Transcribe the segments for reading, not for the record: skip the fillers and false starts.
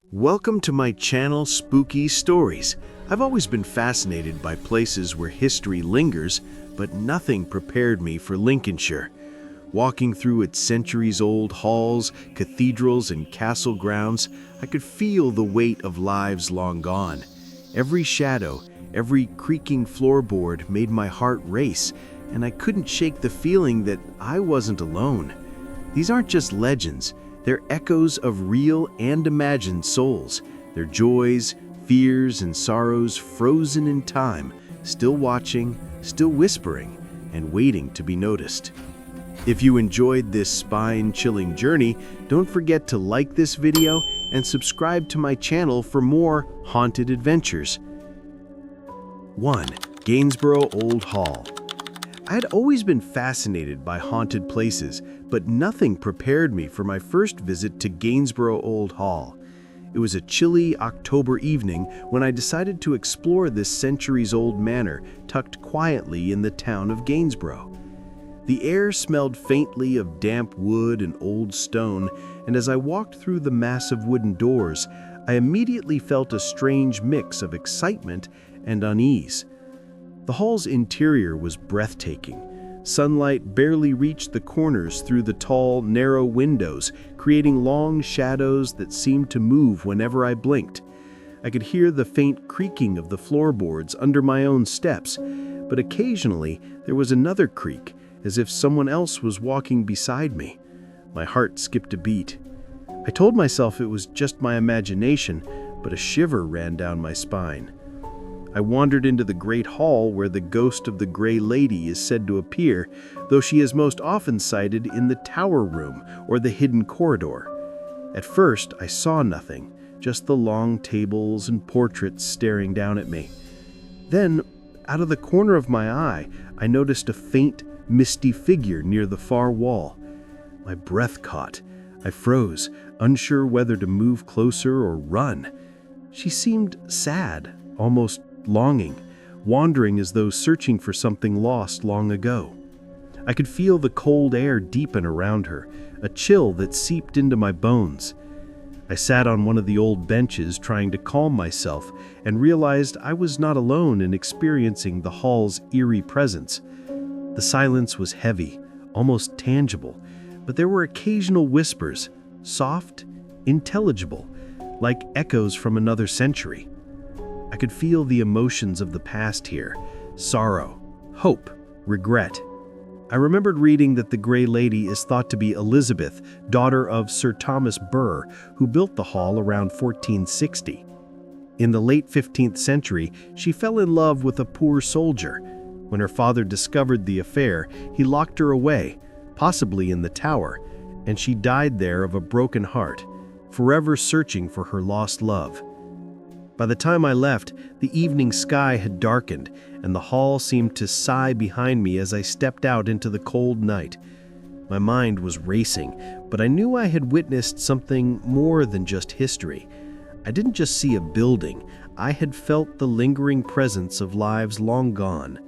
Welcome to my channel, Spooky Stories. I've always been fascinated by places where history lingers, but nothing prepared me for Lincolnshire. Walking through its centuries-old halls, cathedrals, and castle grounds, I could feel the weight of lives long gone. Every shadow, every creaking floorboard made my heart race, and I couldn't shake the feeling that I wasn't alone. These aren't just legends. They're echoes of real and imagined souls, their joys, fears, and sorrows frozen in time, still watching, still whispering, and waiting to be noticed. If you enjoyed this spine-chilling journey, don't forget to like this video and subscribe to my channel for more haunted adventures. 1. Gainsborough Old Hall. I had always been fascinated by haunted places, but nothing prepared me for my first visit to Gainsborough Old Hall. It was a chilly October evening when I decided to explore this centuries-old manor tucked quietly in the town of Gainsborough. The air smelled faintly of damp wood and old stone, and as I walked through the massive wooden doors, I immediately felt a strange mix of excitement and unease. The hall's interior was breathtaking. Sunlight barely reached the corners through the tall, narrow windows, creating long shadows that seemed to move whenever I blinked. I could hear the faint creaking of the floorboards under my own steps, but occasionally there was another creak, as if someone else was walking beside me. My heart skipped a beat. I told myself it was just my imagination, but a shiver ran down my spine. I wandered into the great hall where the ghost of the Grey Lady is said to appear, though she is most often sighted in the tower room or the hidden corridor. At first, I saw nothing, just the long tables and portraits staring down at me. Then, out of the corner of my eye, I noticed a faint, misty figure near the far wall. My breath caught. I froze, unsure whether to move closer or run. She seemed sad, almost longing, wandering as though searching for something lost long ago. I could feel the cold air deepen around her, a chill that seeped into my bones. I sat on one of the old benches trying to calm myself and realized I was not alone in experiencing the hall's eerie presence. The silence was heavy, almost tangible, but there were occasional whispers, soft, intelligible, like echoes from another century. I could feel the emotions of the past here: sorrow, hope, regret. I remembered reading that the Grey Lady is thought to be Elizabeth, daughter of Sir Thomas Burr, who built the hall around 1460. In the late 15th century, she fell in love with a poor soldier. When her father discovered the affair, he locked her away, possibly in the tower, and she died there of a broken heart, forever searching for her lost love. By the time I left, the evening sky had darkened, and the hall seemed to sigh behind me as I stepped out into the cold night. My mind was racing, but I knew I had witnessed something more than just history. I didn't just see a building, I had felt the lingering presence of lives long gone.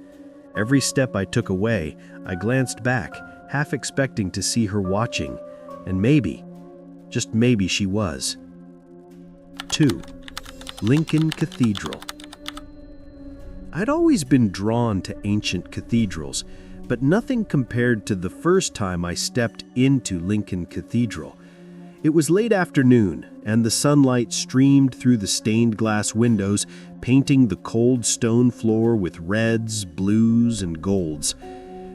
Every step I took away, I glanced back, half expecting to see her watching, and maybe, just maybe she was. 2. Lincoln Cathedral. I'd always been drawn to ancient cathedrals, but nothing compared to the first time I stepped into Lincoln Cathedral. It was late afternoon, and the sunlight streamed through the stained glass windows, painting the cold stone floor with reds, blues, and golds.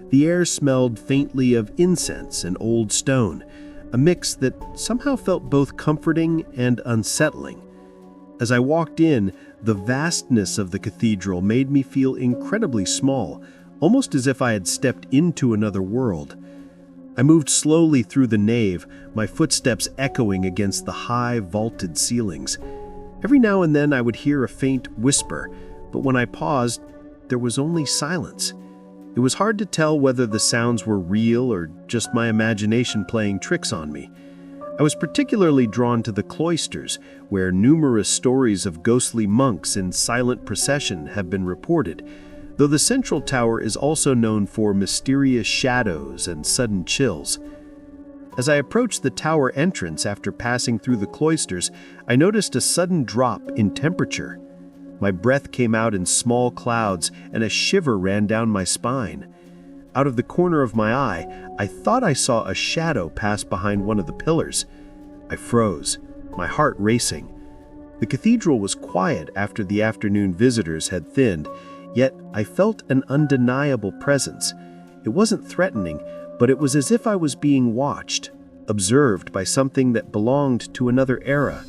The air smelled faintly of incense and old stone, a mix that somehow felt both comforting and unsettling. As I walked in, the vastness of the cathedral made me feel incredibly small, almost as if I had stepped into another world. I moved slowly through the nave, my footsteps echoing against the high, vaulted ceilings. Every now and then I would hear a faint whisper, but when I paused, there was only silence. It was hard to tell whether the sounds were real or just my imagination playing tricks on me. I was particularly drawn to the cloisters, where numerous stories of ghostly monks in silent procession have been reported, though the central tower is also known for mysterious shadows and sudden chills. As I approached the tower entrance after passing through the cloisters, I noticed a sudden drop in temperature. My breath came out in small clouds, and a shiver ran down my spine. Out of the corner of my eye, I thought I saw a shadow pass behind one of the pillars. I froze, my heart racing. The cathedral was quiet after the afternoon visitors had thinned, yet I felt an undeniable presence. It wasn't threatening, but it was as if I was being watched, observed by something that belonged to another era.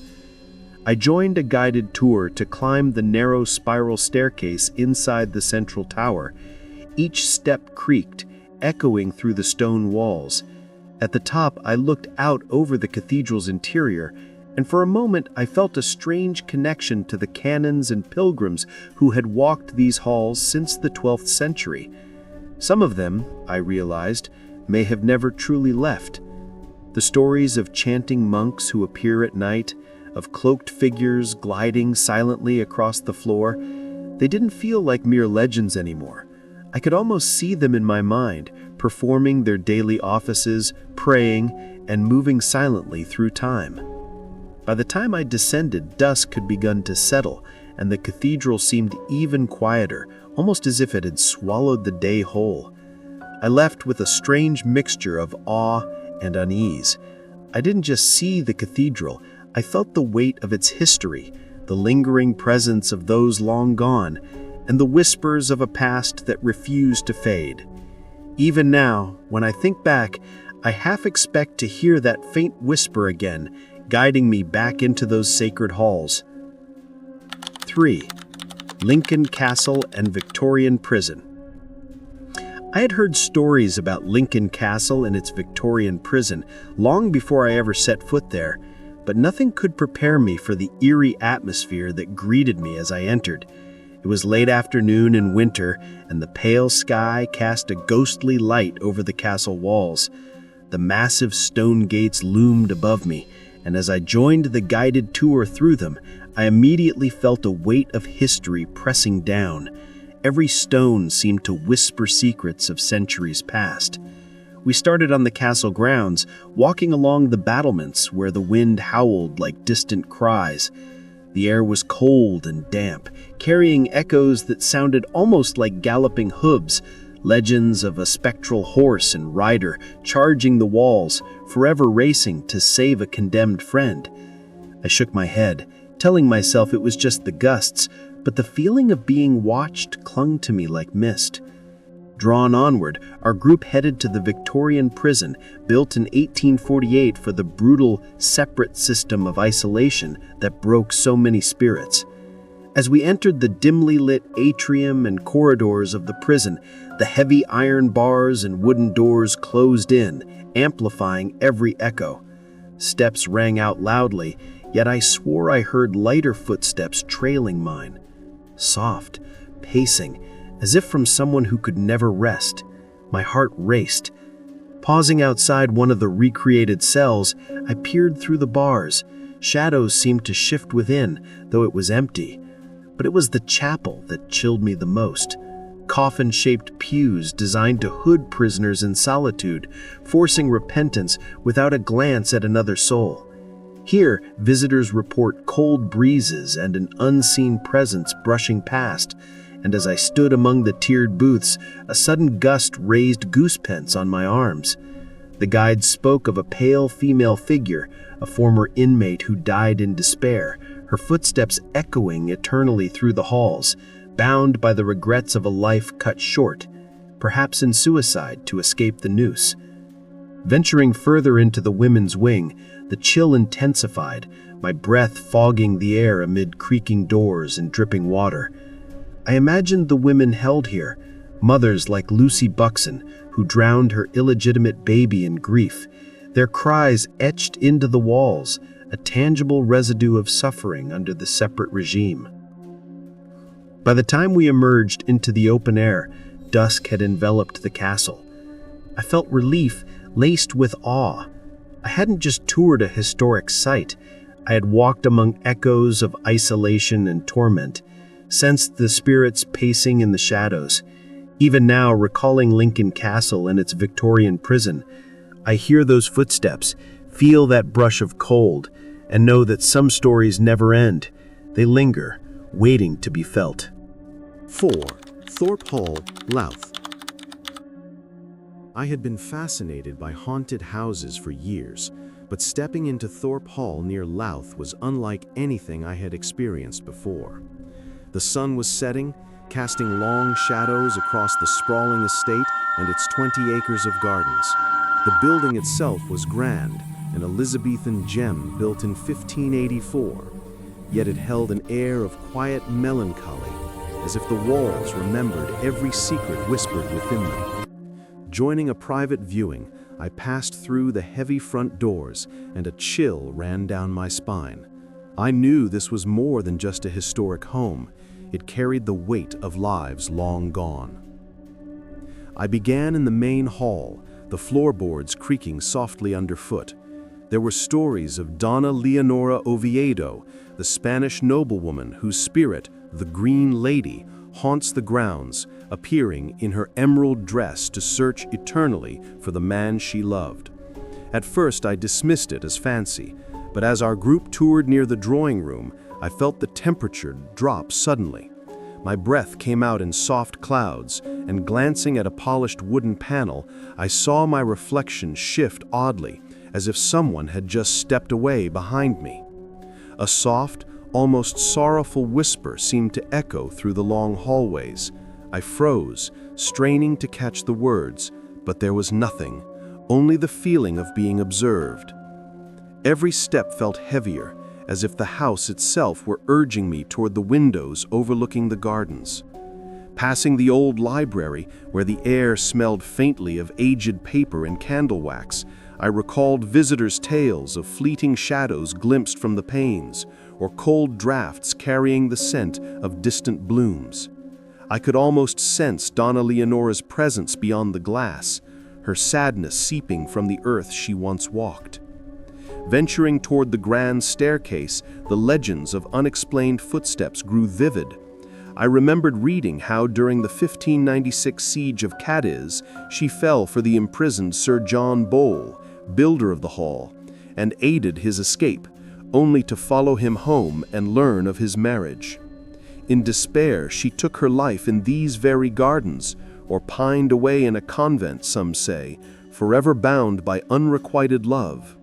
I joined a guided tour to climb the narrow spiral staircase inside the central tower. Each step creaked, echoing through the stone walls. At the top, I looked out over the cathedral's interior, and for a moment I felt a strange connection to the canons and pilgrims who had walked these halls since the 12th century. Some of them, I realized, may have never truly left. The stories of chanting monks who appear at night, of cloaked figures gliding silently across the floor, they didn't feel like mere legends anymore. I could almost see them in my mind, performing their daily offices, praying, and moving silently through time. By the time I descended, dusk had begun to settle, and the cathedral seemed even quieter, almost as if it had swallowed the day whole. I left with a strange mixture of awe and unease. I didn't just see the cathedral, I felt the weight of its history, the lingering presence of those long gone, and the whispers of a past that refused to fade. Even now, when I think back, I half expect to hear that faint whisper again, guiding me back into those sacred halls. 3. Lincoln Castle and Victorian Prison. I had heard stories about Lincoln Castle and its Victorian prison long before I ever set foot there, but nothing could prepare me for the eerie atmosphere that greeted me as I entered. It was late afternoon in winter, and the pale sky cast a ghostly light over the castle walls. The massive stone gates loomed above me, and as I joined the guided tour through them, I immediately felt a weight of history pressing down. Every stone seemed to whisper secrets of centuries past. We started on the castle grounds, walking along the battlements where the wind howled like distant cries. The air was cold and damp, carrying echoes that sounded almost like galloping hooves, legends of a spectral horse and rider charging the walls, forever racing to save a condemned friend. I shook my head, telling myself it was just the gusts, but the feeling of being watched clung to me like mist. Drawn onward, our group headed to the Victorian prison, built in 1848 for the brutal, separate system of isolation that broke so many spirits. As we entered the dimly lit atrium and corridors of the prison, the heavy iron bars and wooden doors closed in, amplifying every echo. Steps rang out loudly, yet I swore I heard lighter footsteps trailing mine. Soft, pacing, as if from someone who could never rest. My heart raced. Pausing outside one of the recreated cells, I peered through the bars. Shadows seemed to shift within, though it was empty. But it was the chapel that chilled me the most. Coffin-shaped pews designed to hood prisoners in solitude, forcing repentance without a glance at another soul. Here, visitors report cold breezes and an unseen presence brushing past, and as I stood among the tiered booths, a sudden gust raised goosebumps on my arms. The guide spoke of a pale female figure, a former inmate who died in despair, her footsteps echoing eternally through the halls, bound by the regrets of a life cut short, perhaps in suicide to escape the noose. Venturing further into the women's wing, the chill intensified, my breath fogging the air amid creaking doors and dripping water. I imagined the women held here, mothers like Lucy Buxton, who drowned her illegitimate baby in grief, their cries etched into the walls, a tangible residue of suffering under the separate regime. By the time we emerged into the open air, dusk had enveloped the castle. I felt relief laced with awe. I hadn't just toured a historic site. I had walked among echoes of isolation and torment, sensed the spirits pacing in the shadows. Even now, recalling Lincoln Castle and its Victorian prison, I hear those footsteps, feel that brush of cold, and know that some stories never end. They linger, waiting to be felt. 4. Thorpe Hall, Louth. I had been fascinated by haunted houses for years, but stepping into Thorpe Hall near Louth was unlike anything I had experienced before. The sun was setting, casting long shadows across the sprawling estate and its 20 acres of gardens. The building itself was grand, an Elizabethan gem built in 1584, yet it held an air of quiet melancholy, as if the walls remembered every secret whispered within them. Joining a private viewing, I passed through the heavy front doors, and a chill ran down my spine. I knew this was more than just a historic home. It carried the weight of lives long gone. I began in the main hall, the floorboards creaking softly underfoot. There were stories of Donna Leonora Oviedo, the Spanish noblewoman whose spirit, the Green Lady, haunts the grounds, appearing in her emerald dress to search eternally for the man she loved. At first I dismissed it as fancy, but as our group toured near the drawing room, I felt the temperature drop suddenly. My breath came out in soft clouds, and glancing at a polished wooden panel, I saw my reflection shift oddly, as if someone had just stepped away behind me. A soft, almost sorrowful whisper seemed to echo through the long hallways. I froze, straining to catch the words, but there was nothing, only the feeling of being observed. Every step felt heavier, as if the house itself were urging me toward the windows overlooking the gardens. Passing the old library, where the air smelled faintly of aged paper and candle wax, I recalled visitors' tales of fleeting shadows glimpsed from the panes, or cold drafts carrying the scent of distant blooms. I could almost sense Donna Leonora's presence beyond the glass, her sadness seeping from the earth she once walked. Venturing toward the grand staircase, the legends of unexplained footsteps grew vivid. I remembered reading how during the 1596 siege of Cadiz, she fell for the imprisoned Sir John Bole, builder of the hall, and aided his escape, only to follow him home and learn of his marriage. In despair, she took her life in these very gardens, or pined away in a convent, some say, forever bound by unrequited love.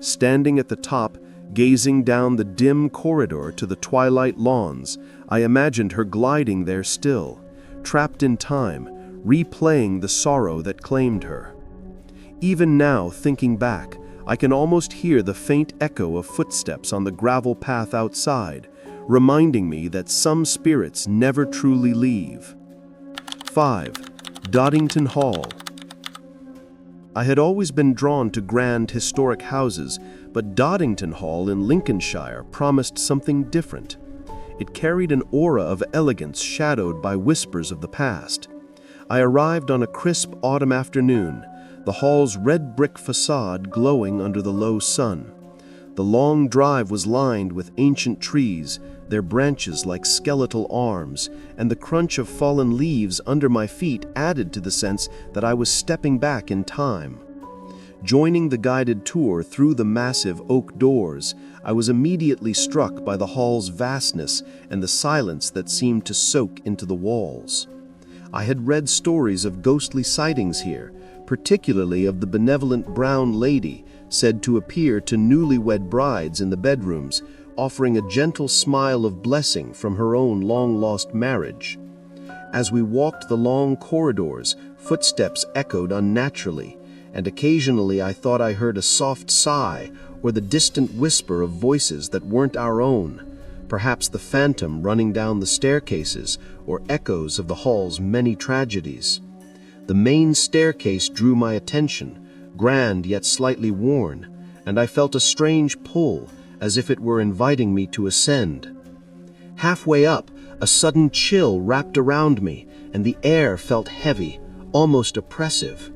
Standing at the top, gazing down the dim corridor to the twilight lawns, I imagined her gliding there still, trapped in time, replaying the sorrow that claimed her. Even now, thinking back, I can almost hear the faint echo of footsteps on the gravel path outside, reminding me that some spirits never truly leave. 5. Doddington Hall. I had always been drawn to grand historic houses, but Doddington Hall in Lincolnshire promised something different. It carried an aura of elegance shadowed by whispers of the past. I arrived on a crisp autumn afternoon, the hall's red brick facade glowing under the low sun. The long drive was lined with ancient trees, their branches like skeletal arms, and the crunch of fallen leaves under my feet added to the sense that I was stepping back in time. Joining the guided tour through the massive oak doors, I was immediately struck by the hall's vastness and the silence that seemed to soak into the walls. I had read stories of ghostly sightings here, particularly of the benevolent brown lady said to appear to newlywed brides in the bedrooms, offering a gentle smile of blessing from her own long-lost marriage. As we walked the long corridors, footsteps echoed unnaturally, and occasionally I thought I heard a soft sigh or the distant whisper of voices that weren't our own, perhaps the phantom running down the staircases or echoes of the hall's many tragedies. The main staircase drew my attention, grand yet slightly worn, and I felt a strange pull, as if it were inviting me to ascend. Halfway up, a sudden chill wrapped around me, and the air felt heavy, almost oppressive.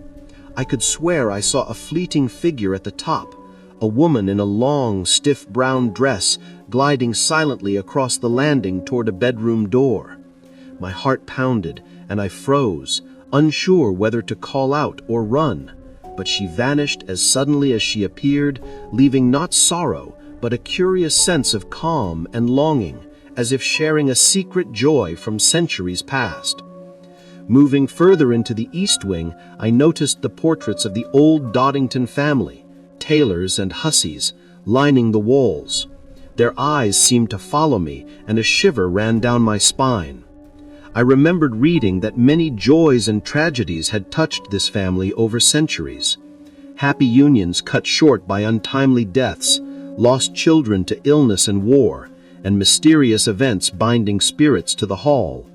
I could swear I saw a fleeting figure at the top, a woman in a long, stiff brown dress gliding silently across the landing toward a bedroom door. My heart pounded, and I froze, unsure whether to call out or run. but she vanished as suddenly as she appeared, leaving not sorrow, but a curious sense of calm and longing, as if sharing a secret joy from centuries past. Moving further into the east wing, I noticed the portraits of the old Doddington family, Taylors and Hussies, lining the walls. Their eyes seemed to follow me, and a shiver ran down my spine. I remembered reading that many joys and tragedies had touched this family over centuries. Happy unions cut short by untimely deaths, lost children to illness and war, and mysterious events binding spirits to the hall.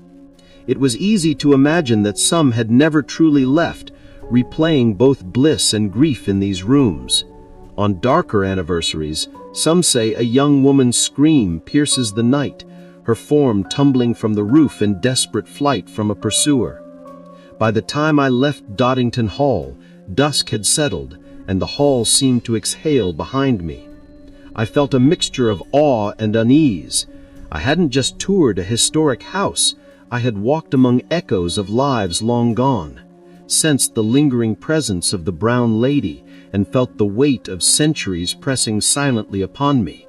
It was easy to imagine that some had never truly left, replaying both bliss and grief in these rooms. On darker anniversaries, some say a young woman's scream pierces the night, her form tumbling from the roof in desperate flight from a pursuer. By the time I left Doddington Hall, dusk had settled, and the hall seemed to exhale behind me. I felt a mixture of awe and unease. I hadn't just toured a historic house, I had walked among echoes of lives long gone, sensed the lingering presence of the brown lady, and felt the weight of centuries pressing silently upon me.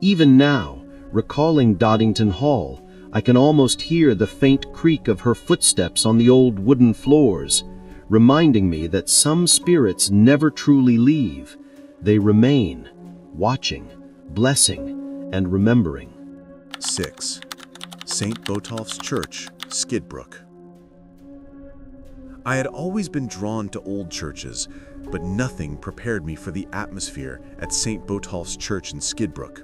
Even now, recalling Doddington Hall, I can almost hear the faint creak of her footsteps on the old wooden floors, reminding me that some spirits never truly leave. They remain, watching, blessing, and remembering. 6. St. Botolph's Church, Skidbrook. I had always been drawn to old churches, but nothing prepared me for the atmosphere at St. Botolph's Church in Skidbrook.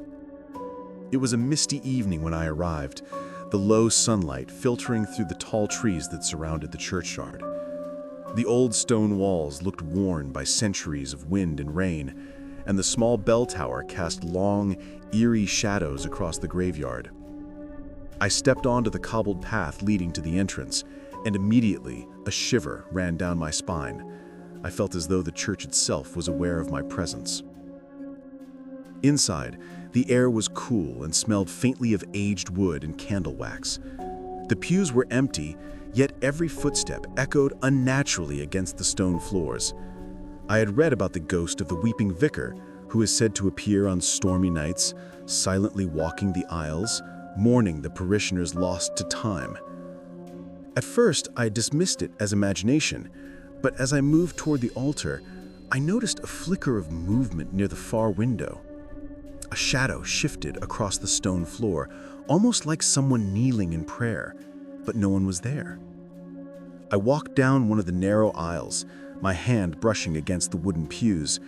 It was a misty evening when I arrived, the low sunlight filtering through the tall trees that surrounded the churchyard. The old stone walls looked worn by centuries of wind and rain, and the small bell tower cast long, eerie shadows across the graveyard. I stepped onto the cobbled path leading to the entrance, and immediately a shiver ran down my spine. I felt as though the church itself was aware of my presence. Inside, the air was cool and smelled faintly of aged wood and candle wax. The pews were empty, yet every footstep echoed unnaturally against the stone floors. I had read about the ghost of the weeping vicar, who is said to appear on stormy nights, silently walking the aisles, mourning the parishioners lost to time. At first, I dismissed it as imagination, but as I moved toward the altar, I noticed a flicker of movement near the far window. A shadow shifted across the stone floor, almost like someone kneeling in prayer, but no one was there. I walked down one of the narrow aisles, my hand brushing against the wooden pews.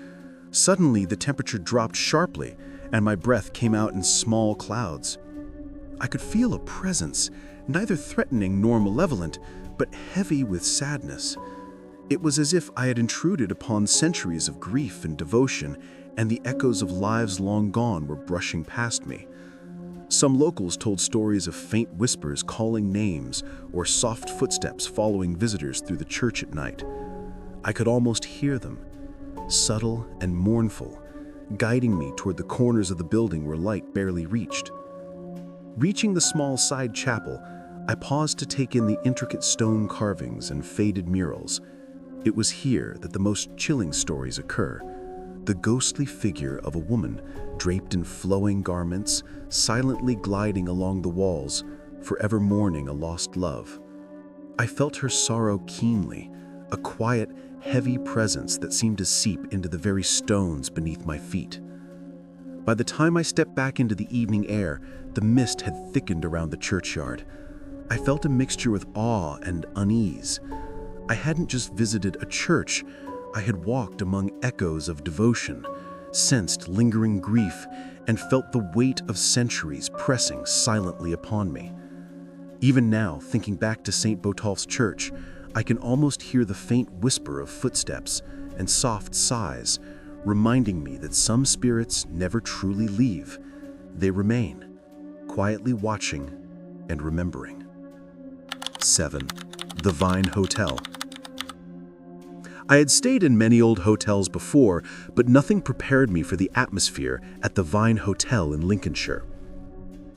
Suddenly, the temperature dropped sharply, and my breath came out in small clouds. I could feel a presence, neither threatening nor malevolent, but heavy with sadness. It was as if I had intruded upon centuries of grief and devotion, and the echoes of lives long gone were brushing past me. Some locals told stories of faint whispers calling names or soft footsteps following visitors through the church at night. I could almost hear them, subtle and mournful, guiding me toward the corners of the building where light barely reached. Reaching the small side chapel, I paused to take in the intricate stone carvings and faded murals. It was here that the most chilling stories occur. The ghostly figure of a woman, draped in flowing garments, silently gliding along the walls, forever mourning a lost love. I felt her sorrow keenly, a quiet, heavy presence that seemed to seep into the very stones beneath my feet. By the time I stepped back into the evening air, the mist had thickened around the churchyard. I felt a mixture of awe and unease. I hadn't just visited a church, I had walked among echoes of devotion, sensed lingering grief, and felt the weight of centuries pressing silently upon me. Even now, thinking back to St. Botolph's Church, I can almost hear the faint whisper of footsteps and soft sighs, reminding me that some spirits never truly leave. They remain, quietly watching and remembering. 7. The Vine Hotel. I had stayed in many old hotels before, but nothing prepared me for the atmosphere at the Vine Hotel in Lincolnshire.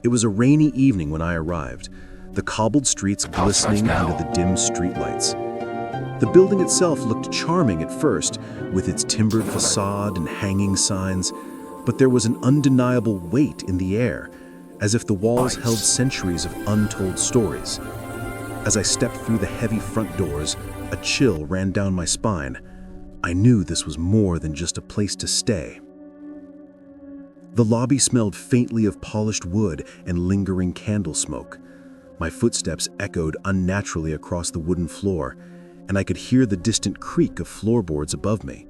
It was a rainy evening when I arrived, the cobbled streets glistening under the dim streetlights. The The building itself looked charming at first, with its timbered facade and hanging signs, but there was an undeniable weight in the air, as if the walls held centuries of untold stories. As I stepped through the heavy front doors, a chill ran down my spine. I knew this was more than just a place to stay. The lobby smelled faintly of polished wood and lingering candle smoke. My footsteps echoed unnaturally across the wooden floor, and I could hear the distant creak of floorboards above me.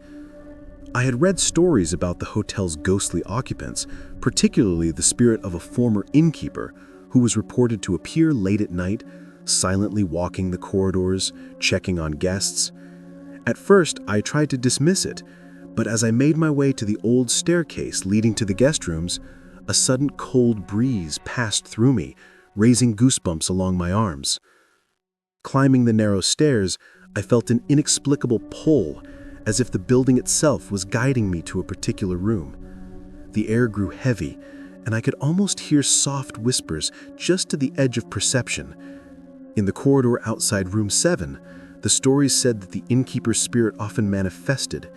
I had read stories about the hotel's ghostly occupants, particularly the spirit of a former innkeeper who was reported to appear late at night, silently walking the corridors, checking on guests. At first, I tried to dismiss it, but as I made my way to the old staircase leading to the guest rooms, a sudden cold breeze passed through me, raising goosebumps along my arms. Climbing the narrow stairs, I felt an inexplicable pull, as if the building itself was guiding me to a particular room. The air grew heavy, and I could almost hear soft whispers just to the edge of perception. In the corridor outside room 7, the stories said that the innkeeper's spirit often manifested,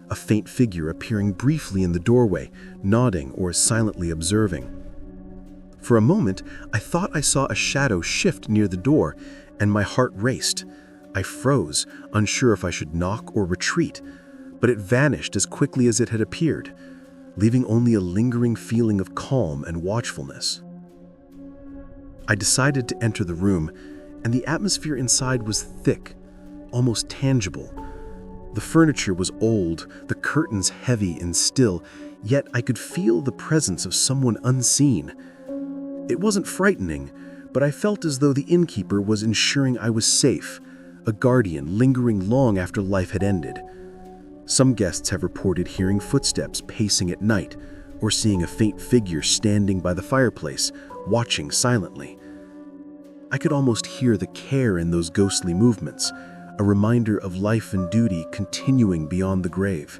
a faint figure appearing briefly in the doorway, nodding or silently observing. For a moment, I thought I saw a shadow shift near the door, and my heart raced. I froze, unsure if I should knock or retreat, but it vanished as quickly as it had appeared, leaving only a lingering feeling of calm and watchfulness. I decided to enter the room, and the atmosphere inside was thick, almost tangible. The furniture was old, the curtains heavy and still, yet I could feel the presence of someone unseen. It wasn't frightening, but I felt as though the innkeeper was ensuring I was safe, a guardian lingering long after life had ended. Some guests have reported hearing footsteps pacing at night, or seeing a faint figure standing by the fireplace, watching silently. I could almost hear the care in those ghostly movements, a reminder of life and duty continuing beyond the grave.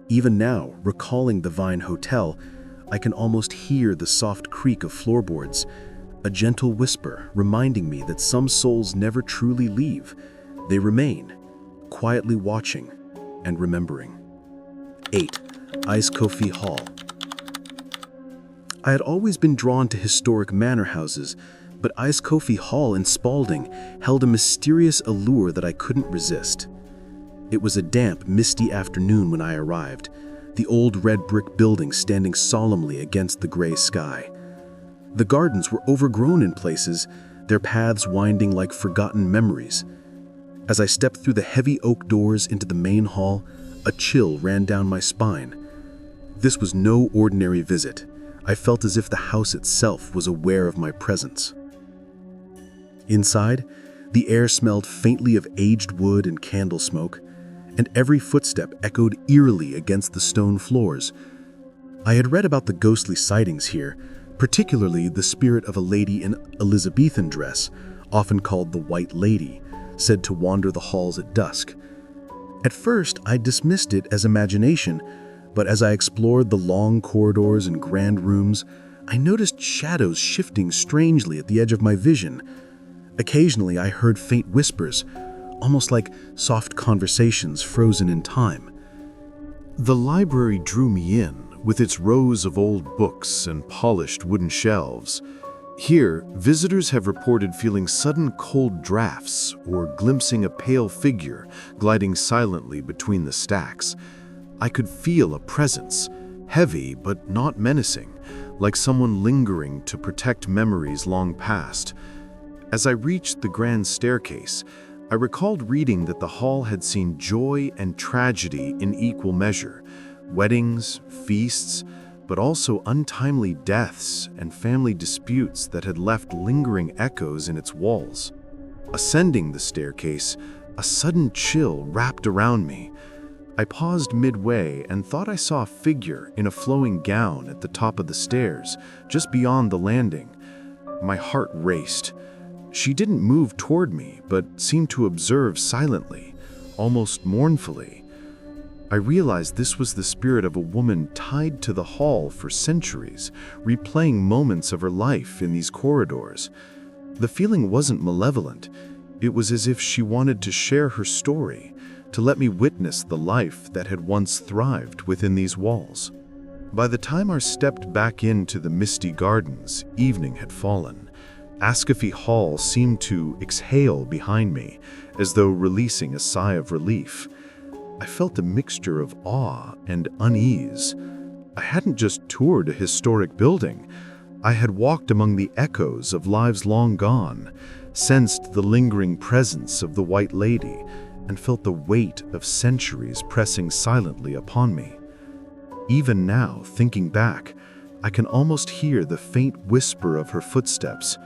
Even now, recalling the Vine Hotel, I can almost hear the soft creak of floorboards, a gentle whisper reminding me that some souls never truly leave. They remain, quietly watching and remembering. 8. Ice Coffee Hall. I had always been drawn to historic manor houses, but Ice Coffee Hall in Spalding held a mysterious allure that I couldn't resist. It was a damp, misty afternoon when I arrived, the old red brick building standing solemnly against the gray sky. The gardens were overgrown in places, their paths winding like forgotten memories. As I stepped through the heavy oak doors into the main hall, a chill ran down my spine. This was no ordinary visit. I felt as if the house itself was aware of my presence. Inside, the air smelled faintly of aged wood and candle smoke, and every footstep echoed eerily against the stone floors. I had read about the ghostly sightings here, particularly the spirit of a lady in Elizabethan dress, often called the White Lady, said to wander the halls at dusk. At first, I dismissed it as imagination, but as I explored the long corridors and grand rooms, I noticed shadows shifting strangely at the edge of my vision. Occasionally, I heard faint whispers, almost like soft conversations frozen in time. The library drew me in, with its rows of old books and polished wooden shelves. Here, visitors have reported feeling sudden cold drafts or glimpsing a pale figure gliding silently between the stacks. I could feel a presence, heavy but not menacing, like someone lingering to protect memories long past. As I reached the grand staircase, I recalled reading that the hall had seen joy and tragedy in equal measure, weddings, feasts, but also untimely deaths and family disputes that had left lingering echoes in its walls. Ascending the staircase, a sudden chill wrapped around me. I paused midway and thought I saw a figure in a flowing gown at the top of the stairs, just beyond the landing. My heart raced. She didn't move toward me, but seemed to observe silently, almost mournfully. I realized this was the spirit of a woman tied to the hall for centuries, replaying moments of her life in these corridors. The feeling wasn't malevolent. It was as if she wanted to share her story, to let me witness the life that had once thrived within these walls. By the time I stepped back into the misty gardens, evening had fallen. Ascafie Hall seemed to exhale behind me, as though releasing a sigh of relief. I felt a mixture of awe and unease. I hadn't just toured a historic building. I had walked among the echoes of lives long gone, sensed the lingering presence of the White Lady, and felt the weight of centuries pressing silently upon me. Even now, thinking back, I can almost hear the faint whisper of her footsteps,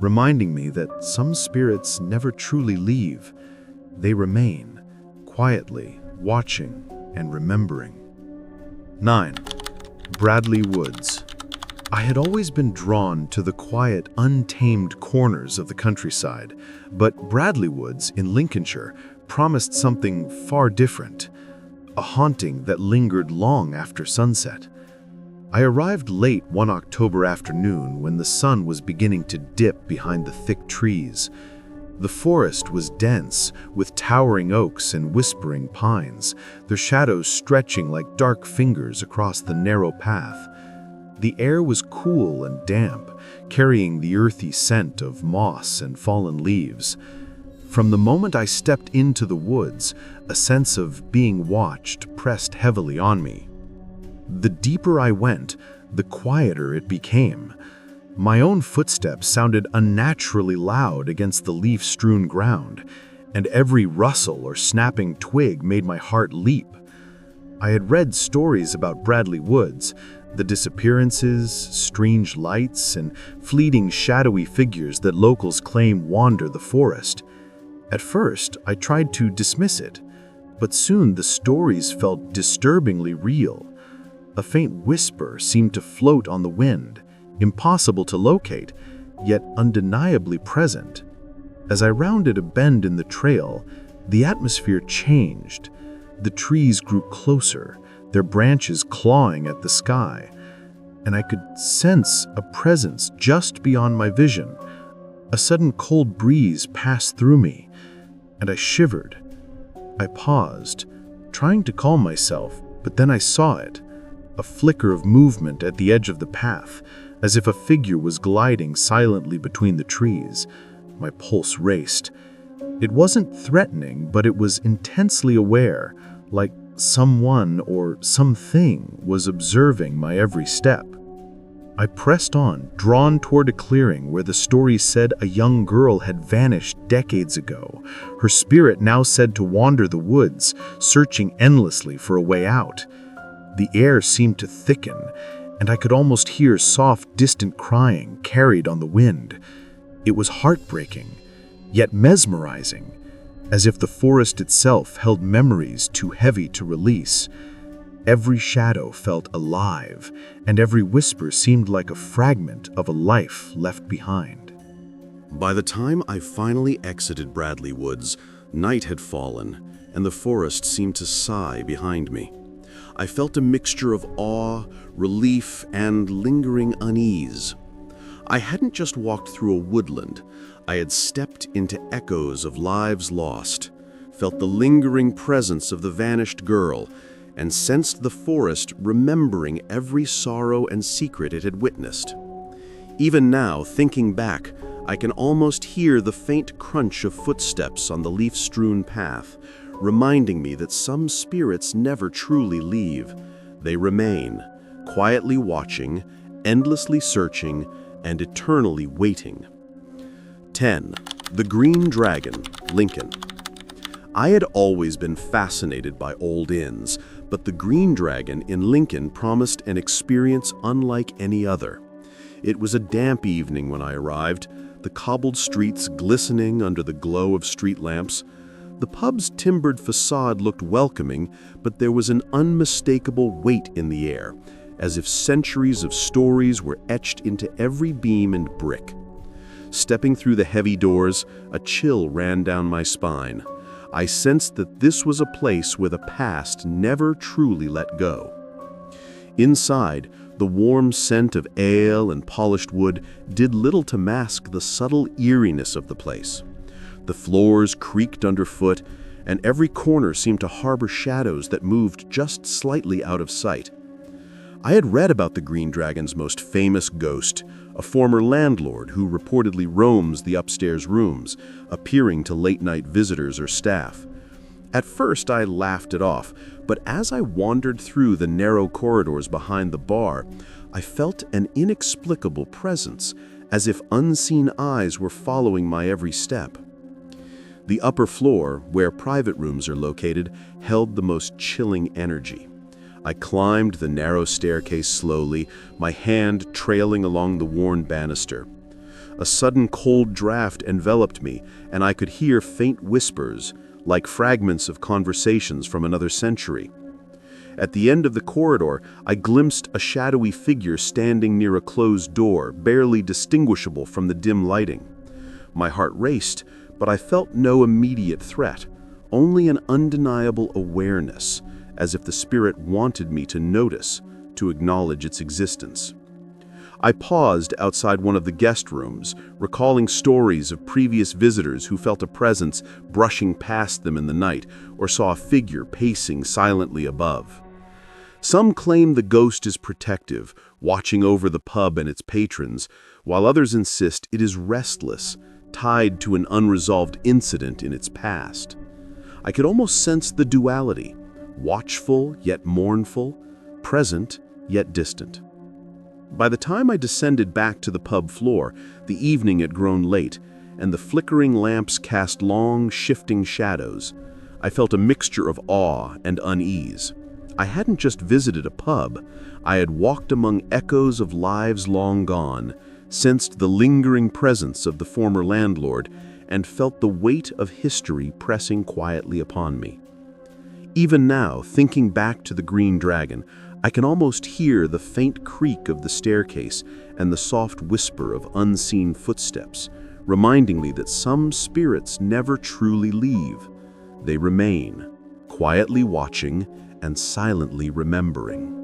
reminding me that some spirits never truly leave. They remain, quietly watching and remembering. 9. Bradley Woods. I had always been drawn to the quiet, untamed corners of the countryside, but Bradley Woods in Lincolnshire promised something far different, a haunting that lingered long after sunset. I arrived late one October afternoon when the sun was beginning to dip behind the thick trees. The forest was dense, with towering oaks and whispering pines, their shadows stretching like dark fingers across the narrow path. The air was cool and damp, carrying the earthy scent of moss and fallen leaves. From the moment I stepped into the woods, a sense of being watched pressed heavily on me. The deeper I went, the quieter it became. My own footsteps sounded unnaturally loud against the leaf-strewn ground, and every rustle or snapping twig made my heart leap. I had read stories about Bradley Woods, the disappearances, strange lights, and fleeting shadowy figures that locals claim wander the forest. At first, I tried to dismiss it, but soon the stories felt disturbingly real. A faint whisper seemed to float on the wind, impossible to locate, yet undeniably present. As I rounded a bend in the trail, the atmosphere changed. The trees grew closer, their branches clawing at the sky, and I could sense a presence just beyond my vision. A sudden cold breeze passed through me, and I shivered. I paused, trying to calm myself, but then I saw it, a flicker of movement at the edge of the path, as if a figure was gliding silently between the trees. My pulse raced. It wasn't threatening, but it was intensely aware, like someone or something was observing my every step. I pressed on, drawn toward a clearing where the story said a young girl had vanished decades ago, her spirit now said to wander the woods, searching endlessly for a way out. The air seemed to thicken, and I could almost hear soft, distant crying carried on the wind. It was heartbreaking, yet mesmerizing, as if the forest itself held memories too heavy to release. Every shadow felt alive, and every whisper seemed like a fragment of a life left behind. By the time I finally exited Bradley Woods, night had fallen, and the forest seemed to sigh behind me. I felt a mixture of awe, relief, and lingering unease. I hadn't just walked through a woodland. I had stepped into echoes of lives lost, felt the lingering presence of the vanished girl, and sensed the forest remembering every sorrow and secret it had witnessed. Even now, thinking back, I can almost hear the faint crunch of footsteps on the leaf-strewn path, reminding me that some spirits never truly leave. They remain, quietly watching, endlessly searching, and eternally waiting. 10. The Green Dragon, Lincoln. I had always been fascinated by old inns, but the Green Dragon in Lincoln promised an experience unlike any other. It was a damp evening when I arrived, the cobbled streets glistening under the glow of street lamps. The pub's timbered facade looked welcoming, but there was an unmistakable weight in the air, as if centuries of stories were etched into every beam and brick. Stepping through the heavy doors, a chill ran down my spine. I sensed that this was a place where the past never truly let go. Inside, the warm scent of ale and polished wood did little to mask the subtle eeriness of the place. The floors creaked underfoot, and every corner seemed to harbor shadows that moved just slightly out of sight. I had read about the Green Dragon's most famous ghost, a former landlord who reportedly roams the upstairs rooms, appearing to late-night visitors or staff. At first, I laughed it off, but as I wandered through the narrow corridors behind the bar, I felt an inexplicable presence, as if unseen eyes were following my every step. The upper floor, where private rooms are located, held the most chilling energy. I climbed the narrow staircase slowly, my hand trailing along the worn banister. A sudden cold draft enveloped me, and I could hear faint whispers, like fragments of conversations from another century. At the end of the corridor, I glimpsed a shadowy figure standing near a closed door, barely distinguishable from the dim lighting. My heart raced, but I felt no immediate threat, only an undeniable awareness, as if the spirit wanted me to notice, to acknowledge its existence. I paused outside one of the guest rooms, recalling stories of previous visitors who felt a presence brushing past them in the night or saw a figure pacing silently above. Some claim the ghost is protective, watching over the pub and its patrons, while others insist it is restless, tied to an unresolved incident in its past. I could almost sense the duality, watchful yet mournful, present yet distant. By the time I descended back to the pub floor, the evening had grown late, and the flickering lamps cast long, shifting shadows. I felt a mixture of awe and unease. I hadn't just visited a pub. I had walked among echoes of lives long gone, sensed the lingering presence of the former landlord, and felt the weight of history pressing quietly upon me. Even now, thinking back to the Green Dragon, I can almost hear the faint creak of the staircase and the soft whisper of unseen footsteps, reminding me that some spirits never truly leave. They remain, quietly watching and silently remembering.